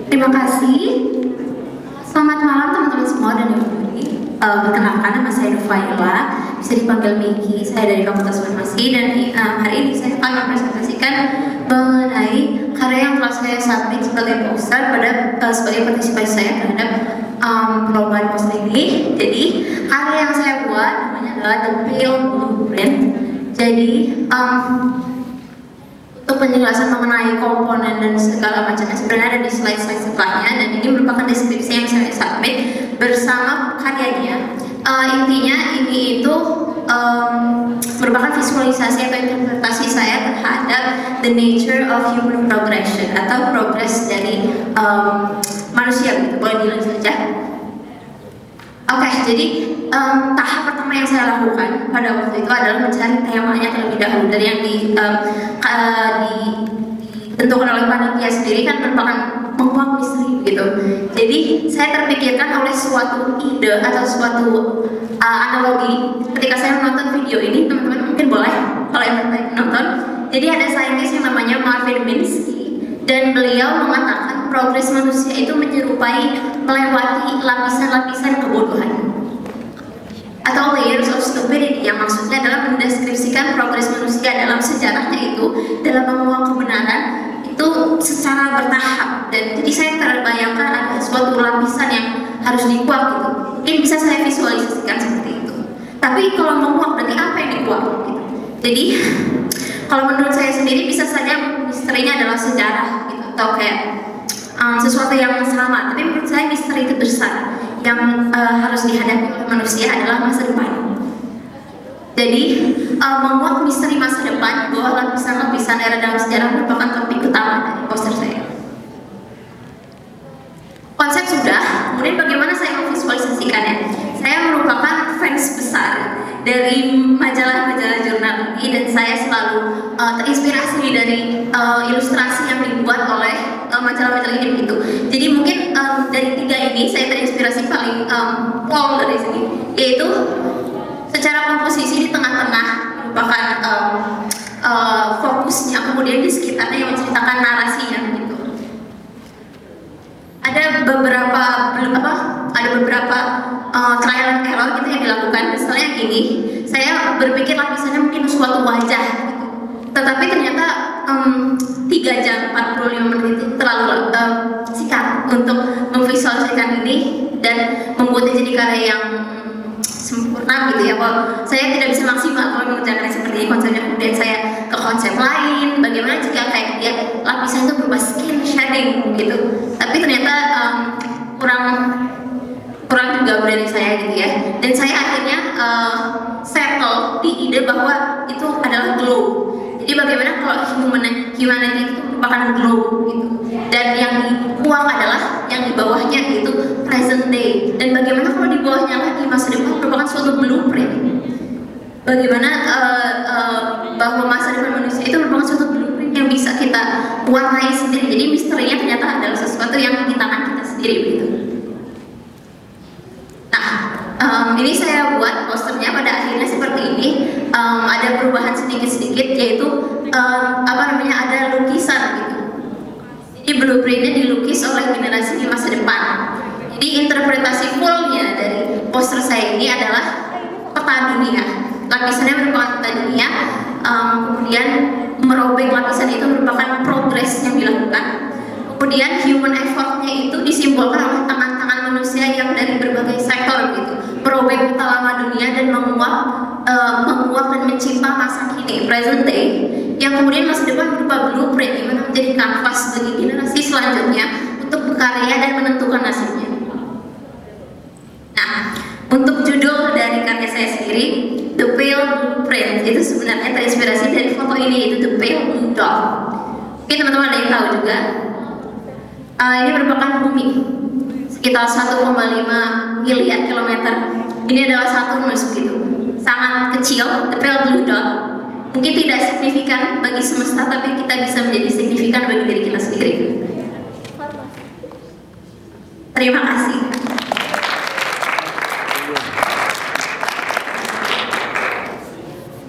Terima kasih. Selamat malam teman-teman semua dan Ibu. Perkenalkan, nama saya Nufaila, bisa dipanggil Miki. Saya dari Fakultas Farmasi dan hari ini saya akan mempresentasikan mengenai karya yang telah saya submit sebagai poster sebagai partisipasi saya terhadap perlombaan poster ini. Jadi karya yang saya buat namanya adalah The Pale Blueprint. Jadi untuk penjelasan mengenai komponen dan segala macamnya sebenarnya ada di slide-slide setelahnya, dan ini merupakan deskripsi yang saya submit bersama karyanya. Intinya ini itu merupakan visualisasi atau interpretasi saya terhadap the nature of human progression atau progres dari manusia gitu. Boleh dilanjut saja. Oke, jadi tahap pertama yang saya lakukan pada waktu itu adalah mencari temanya terlebih dahulu. Dari yang ditentukan oleh panitia sendiri kan merupakan menguak misteri gitu. Jadi saya terpikirkan oleh suatu ide atau suatu analogi ketika saya menonton video ini. Teman-teman mungkin boleh kalau yang tertarik menonton. Jadi ada saintis yang namanya Marvin Minsky, dan beliau mengatakan progres manusia itu menyerupai melewati lapisan-lapisan kebodohan atau layers of stupidity, yang maksudnya adalah mendeskripsikan progres manusia dalam sejarahnya itu dalam menguak kebenaran itu secara bertahap. Dan jadi saya terbayangkan ada suatu lapisan yang harus dikuak gitu. Mungkin bisa saya visualisasikan seperti itu. Tapi kalau menguak berarti apa yang dikuak gitu. Jadi kalau menurut saya sendiri bisa saja misterinya adalah sejarah gitu, atau kayak sesuatu yang sama. Tapi menurut saya misteri terbesar yang harus dihadapi oleh manusia adalah masa depan. Jadi menguak misteri masa depan bahwa lapisan-lapisan era dalam sejarah merupakan topik utama dari poster saya. Konsep sudah, kemudian bagaimana saya memvisualisasikannya? Saya merupakan fans besar dari majalah-majalah jurnal ini, dan saya selalu terinspirasi dari ilustrasi yang dibuat oleh majalah-majalah ini begitu. Jadi mungkin dari tiga ini saya terinspirasi paling pol dari sini, yaitu secara komposisi di tengah-tengah merupakan fokusnya, kemudian di sekitarnya yang menceritakan narasinya gitu. Ada beberapa trial and error gitu yang dilakukan. Misalnya gini, saya berpikir lapisannya mungkin suatu wajah gitu. Tetapi ternyata 3 jam 45 menit itu terlalu singkat untuk memvisualisasikan ini dan membuatnya jadi karya yang sempurna gitu ya. Kalau saya tidak bisa maksimal kalau mengerjakannya seperti ini konsepnya, kemudian saya ke konsep lain. Bagaimana jika kayak dia lapisan itu berupa skin shading gitu, tapi ternyata kurang juga dari saya gitu ya. Dan saya akhirnya settle di ide bahwa itu adalah glow. Jadi bagaimana kalau humanity itu merupakan glow gitu, dan yang dikuak adalah yang di bawahnya yaitu present day. Dan bagaimana kalau di bawahnya lagi masa depan merupakan suatu blueprint. Bagaimana bahwa masa depan manusia itu merupakan suatu blueprint yang bisa kita warnai sendiri. Jadi misterinya ternyata adalah sesuatu yang di tangan kita sendiri begitu. Nah, ini saya buat posternya pada akhirnya seperti ini. Ada perubahan sedikit-sedikit, yaitu ada lukisan gitu. Jadi blueprintnya dilukis oleh generasi di masa depan. Jadi interpretasi fullnya dari poster saya ini adalah peta dunia. Lapisannya merupakan peta dunia, kemudian merobek lapisan itu merupakan progres yang dilakukan. Kemudian human effortnya itu disimbolkan oleh tangan-tangan manusia yang dari berbagai sektor gitu, merobek peta lama dunia dan menguak dan mencipta masa kini, present day, yang kemudian masa depan berupa blueprint yang menjadi kanvas bagi generasi selanjutnya untuk berkarya dan menentukan nasibnya. Nah, untuk judul dari karya saya sendiri, The Pale Blueprint, itu sebenarnya terinspirasi dari foto ini, yaitu The Pale Blue Dot. Mungkin teman-teman ada yang tahu juga. Ini merupakan bumi sekitar 1,5 miliar kilometer. Ini adalah Saturnus begitu, sangat kecil. The Pale Blue Dot mungkin tidak signifikan bagi semesta, tapi kita bisa menjadi signifikan bagi diri kita sendiri. Terima kasih.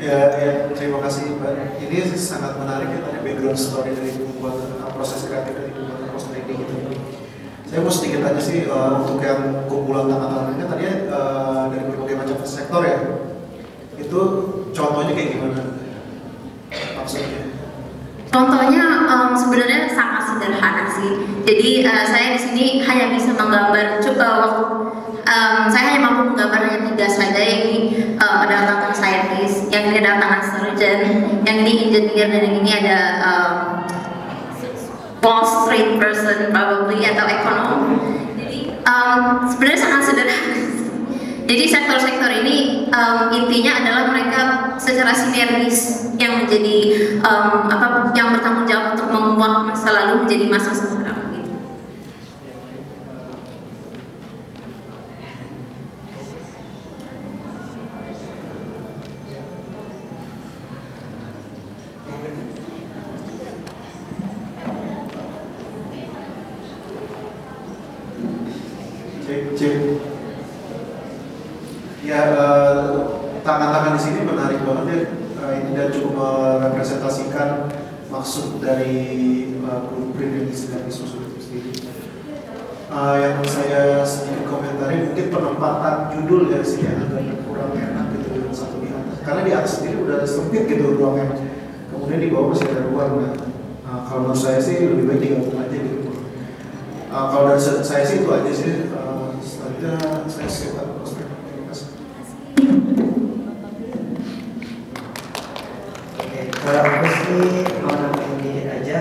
Ya, terima kasih Mbak. Ini sangat menarik ya tadi background story dari pembuatan proses kreatif dari pembuatan poster ini gitu. Saya mau sedikit aja sih untuk yang kumpulan tangan-tangannya tadi dari berbagai macam sektor ya. Itu contohnya kayak gimana? Maksudnya? Contohnya sebenarnya sangat sederhana sih. Jadi saya di sini hanya bisa menggambar saya hanya mampu menggambar hanya 3 saja. Yang ini adalah tangan scientist, yang ini adalah tangan surgeon, yang ini engineer, dan yang ini ada Wall Street person probably atau ekonom. Jadi sebenarnya sangat sederhana. Jadi sektor-sektor ini intinya adalah mereka secara sinergis yang menjadi yang bertanggung jawab untuk membuat masa lalu menjadi masa sekarang. Gitu. Cek. Ya, tangan-tangan di sini menarik banget ya. Ini dan cukup merepresentasikan maksud dari blueprint yang sedang disusun itu sendiri. Yang saya sedikit komentari mungkin penempatan judul ya sih agak kurang enak gitu dengan satu di atas. Karena di atas sendiri udah sempit gitu ruangnya. Kemudian di bawah masih ada ruang. Nah, kalau menurut saya sih lebih baik digabung aja gitu. Kalau dari saya sih itu aja sih. Selanjutnya saya siapkan poster. Terima kasih. Oke, kalau aku sih mau nambahin dikit aja.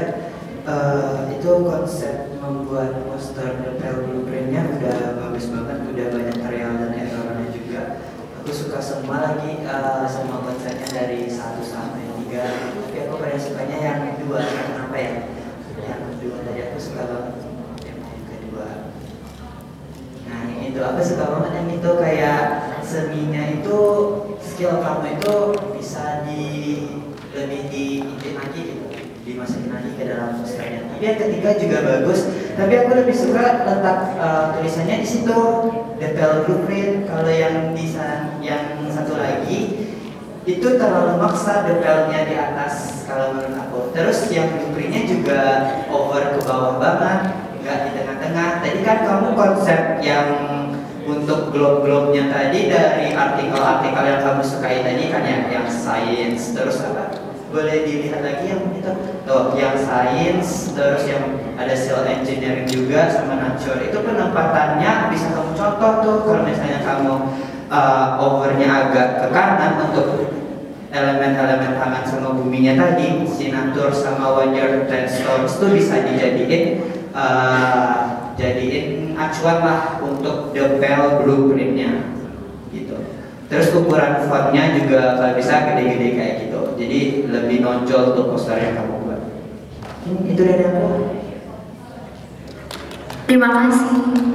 Itu konsep membuat poster detail blueprintnya udah bagus banget, udah banyak trial dan errornya juga. Aku suka semua lagi semua konsepnya dari 1 sampai 3. Tapi aku paling sukanya yang kedua, kenapa ya? Yang kedua tadi aku suka banget yang kedua. Nah yang itu aku suka banget yang itu kayak seninya itu, skill kamu itu bisa lebih diintin lagi gitu, dimasukin lagi ke dalam posternya. Tapi yang ketiga juga bagus, tapi aku lebih suka letak tulisannya di situ detail blueprint. Kalau yang yang satu lagi itu terlalu maksa detailnya di atas kalau menurut aku. Terus yang blueprintnya juga over ke bawah banget, nggak di tengah-tengah. Tadi kan kamu konsep yang untuk globe-globe-nya tadi dari artikel-artikel yang kamu sukai tadi kan yang science, terus apa? Boleh dilihat lagi yang itu tuh, yang science, terus yang ada cell engineering juga sama nature. Itu penempatannya bisa kamu contoh tuh kalau misalnya kamu overnya agak ke kanan untuk elemen-elemen tangan sama buminya tadi, signature sama one year 10 stones itu bisa jadiin acuan lah untuk detail blueprintnya gitu. Terus ukuran fontnya juga kalau bisa gede-gede kayak gitu, jadi lebih nonjol tuh poster yang kamu buat. Itu dari aku. Terima kasih.